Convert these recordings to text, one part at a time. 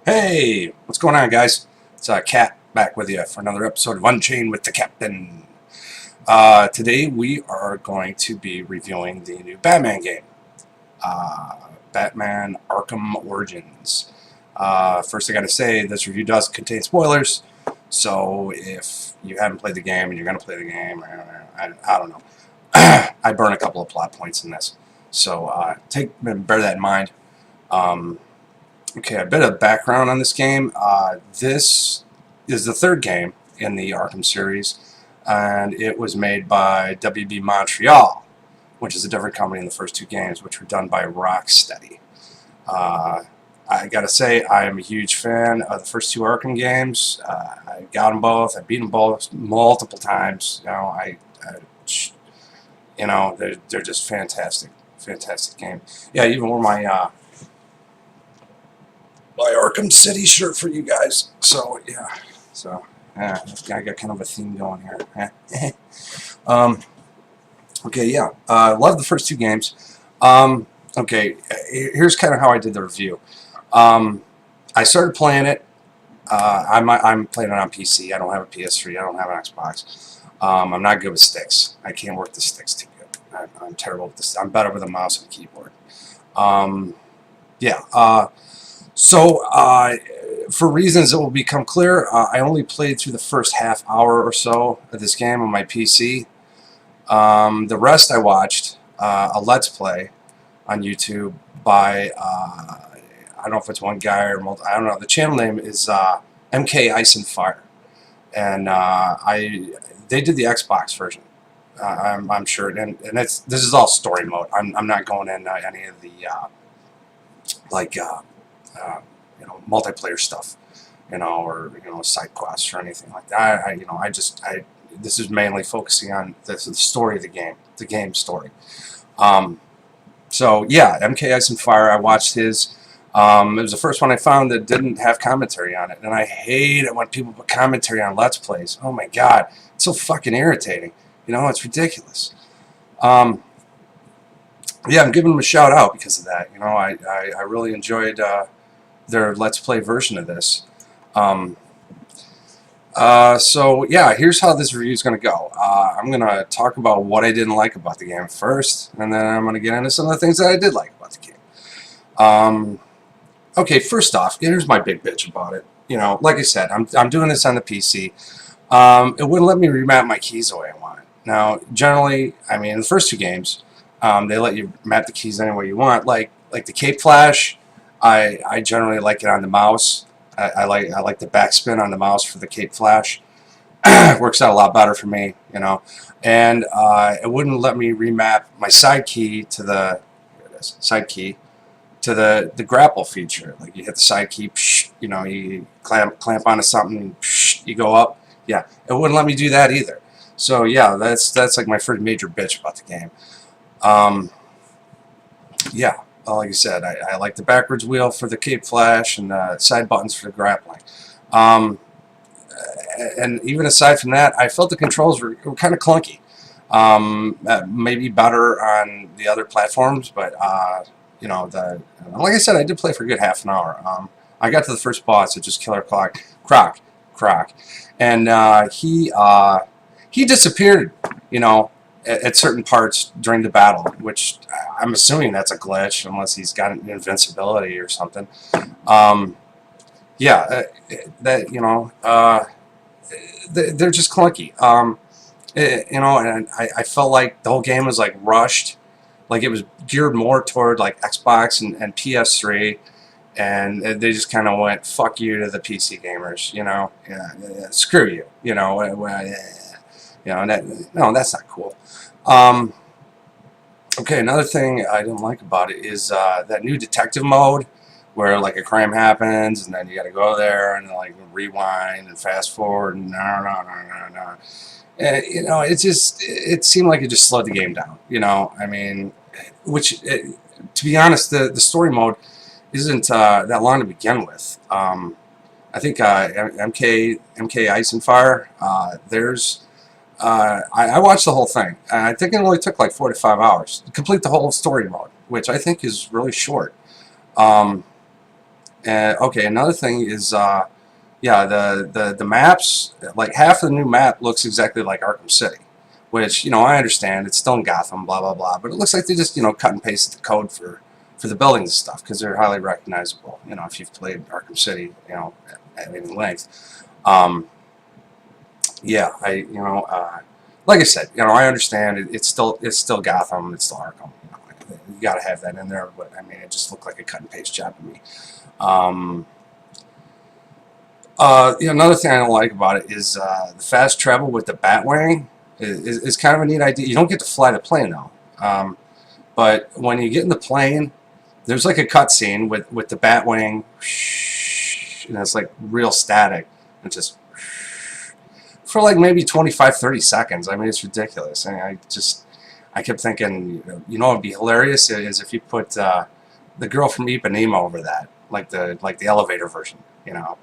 Hey, what's going on, guys? It's Cat back with you for another episode of Unchained with the Captain. Today we are going to be reviewing the new Batman game, Batman Arkham Origins. First, I got to say this review does contain spoilers, so if you haven't played the game and you're going to play the game, I don't know. I burn a couple of plot points in this, so bear that in mind. Okay, a bit of background on this game. This is the third game in the Arkham series, and it was made by WB Montreal, which is a different company in the first two games, which were done by Rocksteady. I gotta say, I am a huge fan of the first two Arkham games. I got them both. I beat them both multiple times. They're just fantastic, fantastic game. Yeah, even wore my Arkham City shirt for you guys. So yeah, I got kind of a theme going here. Okay, yeah, love the first two games. Okay, here's kind of how I did the review. I started playing it. I'm playing it on PC. I don't have a PS3. I don't have an Xbox. I'm not good with sticks. I can't work the sticks too good. I'm terrible with this. I'm better with a mouse and a keyboard. Yeah. So, for reasons that will become clear, I only played through the first half hour or so of this game on my PC. The rest I watched a Let's Play on YouTube by, I don't know if it's one guy or multiple, I don't know. The channel name is MK Ice and Fire. And they did the Xbox version, I'm sure. And this is all story mode. I'm not going into any of the, multiplayer stuff, or side quests or anything like that. This is mainly focusing on the story of the game story. So yeah, MK Ice and Fire. I watched his. It was the first one I found that didn't have commentary on it, and I hate it when people put commentary on Let's Plays. Oh my god, it's so fucking irritating. It's ridiculous. Yeah, I'm giving them a shout out because of that. I really enjoyed their Let's Play version of this. So yeah, here's how this review is going to go. I'm going to talk about what I didn't like about the game first, and then I'm going to get into some of the things that I did like about the game. Okay, first off, here's my big bitch about it. Like I said, I'm doing this on the PC. It wouldn't let me remap my keys the way I want. Now, generally, in the first two games, they let you map the keys any way you want. Like the Cape Flash, I generally like it on the mouse. I like the backspin on the mouse for the Cape Flash. Works out a lot better for me, And it wouldn't let me remap my side key to the grapple feature. Like you hit the side key, you clamp onto something, you go up. Yeah, it wouldn't let me do that either. So yeah, that's like my first major bitch about the game. Yeah, like I said, I like the backwards wheel for the Cape Flash and the side buttons for the grappling. And even aside from that, I felt the controls were kind of clunky. Maybe better on the other platforms, but like I said, I did play for a good half an hour. I got to the first boss, it's just Killer Croc, and he disappeared, at certain parts during the battle, which I'm assuming that's a glitch, unless he's got an invincibility or something. Yeah, they're just clunky. And I felt like the whole game was like rushed, like it was geared more toward like Xbox and PS3, and they just kind of went fuck you to the PC gamers, yeah, screw you, no, that's not cool. Okay, another thing I didn't like about it is that new detective mode, where like a crime happens and then you got to go there and like rewind and fast forward and no. It seemed like it just slowed the game down. To be honest, the story mode isn't that long to begin with. I think MK Ice and Fire. I watched the whole thing. I think it only took like 4 to 5 hours to complete the whole story mode, which I think is really short. Okay, another thing is, yeah, the maps, like half the new map looks exactly like Arkham City, which, I understand it's still in Gotham, blah blah blah, but it looks like they just, cut and pasted the code for the buildings and stuff because they're highly recognizable. If you've played Arkham City, at any length. Yeah, like I said, I understand it's still Gotham, it's still Arkham. You got to have that in there, but I mean, it just looked like a cut and paste job to me. Another thing I don't like about it is the fast travel with the Batwing is kind of a neat idea. You don't get to fly the plane though, but when you get in the plane, there's like a cutscene with the Batwing, and it's like real static, and just for like maybe 25-30 seconds. I mean, it's ridiculous. I kept thinking, what would be hilarious is if you put the girl from Ipanema over that, like the elevator version. Yeah,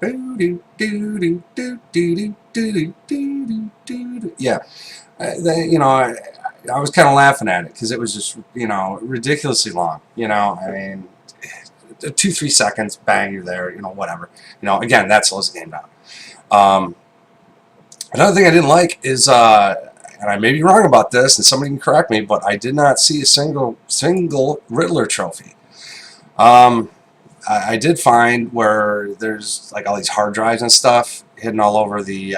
I was kind of laughing at it because it was just ridiculously long. I mean, 2-3 seconds, bang, you're there. Whatever. Again, that slows the game down. Another thing I didn't like is, and I may be wrong about this, and somebody can correct me, but I did not see a single Riddler trophy. I did find where there's like all these hard drives and stuff hidden all over the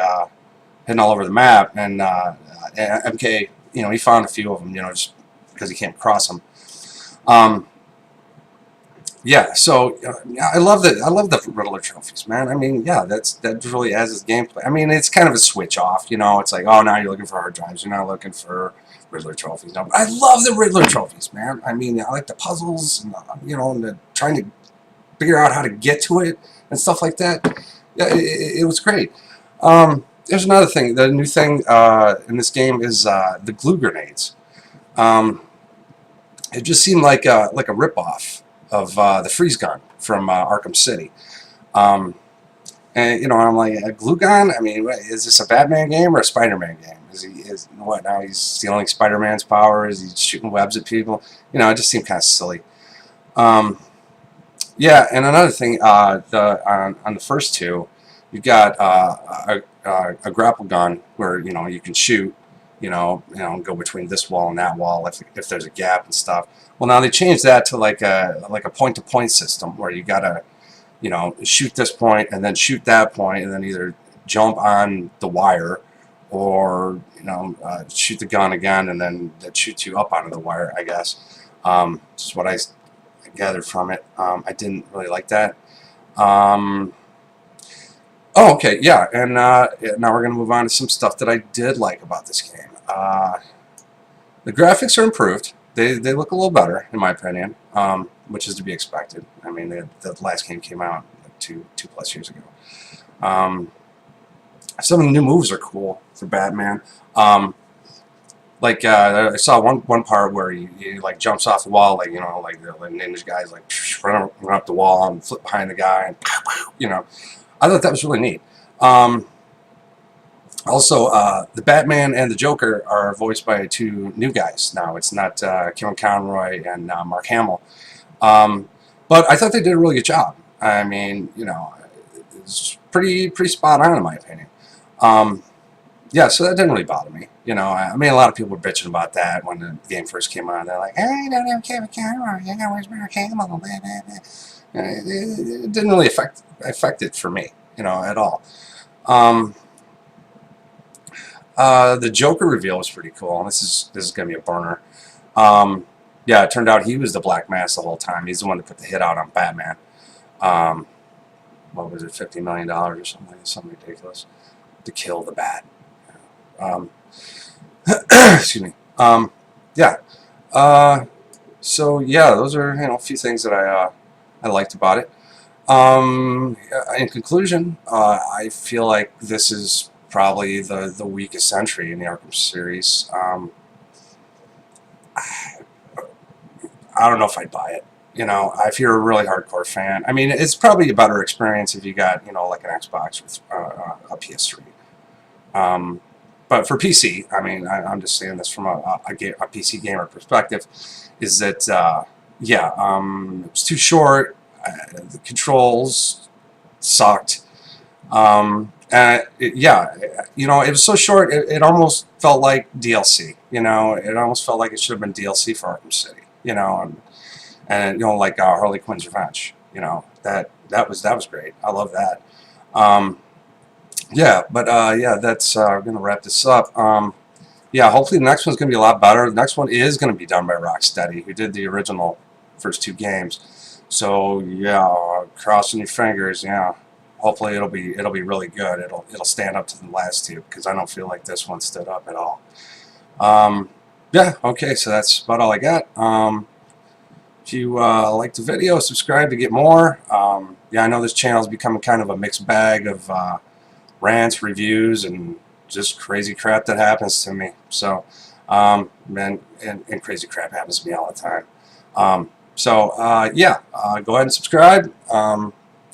map, and MK, he found a few of them, just because he came across them. Yeah, so I love the Riddler trophies, man. I mean, yeah, that really adds his gameplay. I mean, it's kind of a switch off, it's like, oh, now you're looking for hard drives, you're not looking for Riddler trophies. No, I love the Riddler trophies, man. I mean, I like the puzzles, and and the trying to figure out how to get to it and stuff like that. Yeah, it was great. There's another thing. The new thing in this game is the glue grenades. It just seemed like a ripoff of the freeze gun from Arkham City. And I'm like, a glue gun? I mean, is this a Batman game or a Spider-Man game? What now? He's stealing Spider-Man's powers? He's shooting webs at people? It just seemed kind of silly. Yeah, and another thing, on the first two, you've got a grapple gun where you can shoot, go between this wall and that wall if there's a gap and stuff. Well, now they changed that to like a point-to-point system where you gotta shoot this point and then shoot that point and then either jump on the wire or shoot the gun again and then that shoots you up onto the wire, I guess. This is what I gathered from it. I didn't really like that. Oh, okay, yeah, and now we're going to move on to some stuff that I did like about this game. The graphics are improved. They look a little better, in my opinion, which is to be expected. I mean, the last game came out like two plus years ago. Some of the new moves are cool for Batman. Like I saw one part where he like jumps off the wall, like like the ninja guys like run up the wall and flip behind the guy, and I thought that was really neat. Also, the Batman and the Joker are voiced by two new guys now. It's not Kevin Conroy and Mark Hamill, but I thought they did a really good job. I mean, it's pretty spot on in my opinion. Yeah, so that didn't really bother me. I mean, a lot of people were bitching about that when the game first came out. They're like, "Hey, you don't have Kevin Conroy. Where's Mark Hamill?" Blah, blah, blah. It didn't really affect it for me, at all. The Joker reveal was pretty cool, and this is gonna be a burner. Yeah, it turned out he was the Black Mask the whole time. He's the one that put the hit out on Batman. What was it, $50 million or something ridiculous to kill the Bat. Excuse me. Yeah. So yeah, those are a few things that I liked about it. In conclusion, I feel like this is probably the weakest entry in the Arkham series. I don't know if I'd buy it. If you're a really hardcore fan, I mean, it's probably a better experience if you got like an Xbox with a PS3. But for PC, I mean, I'm just saying this from a PC gamer perspective, is that yeah, it was too short. The controls sucked. Yeah, you know, it was so short, it almost felt like DLC. You know, it almost felt like it should have been DLC for Arkham City. You know, and you know, like Harley Quinn's Revenge. You know, that was great. I love that. Yeah, but yeah, that's we're gonna wrap this up. Yeah, hopefully the next one's gonna be a lot better. The next one is gonna be done by Rocksteady, who did the original first 2 games. So yeah, crossing your fingers. Yeah, hopefully it'll be really good. It'll stand up to the last 2 because I don't feel like this one stood up at all. Yeah, okay, so that's about all I got. If you like the video, subscribe to get more. Yeah, I know this channel is becoming kind of a mixed bag of rants, reviews, and just crazy crap that happens to me. So, and crazy crap happens to me all the time. Yeah, go ahead and subscribe. I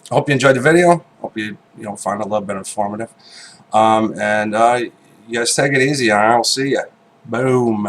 hope you enjoyed the video. Hope you find it a little bit informative. You guys take it easy, and I'll see ya. Boom.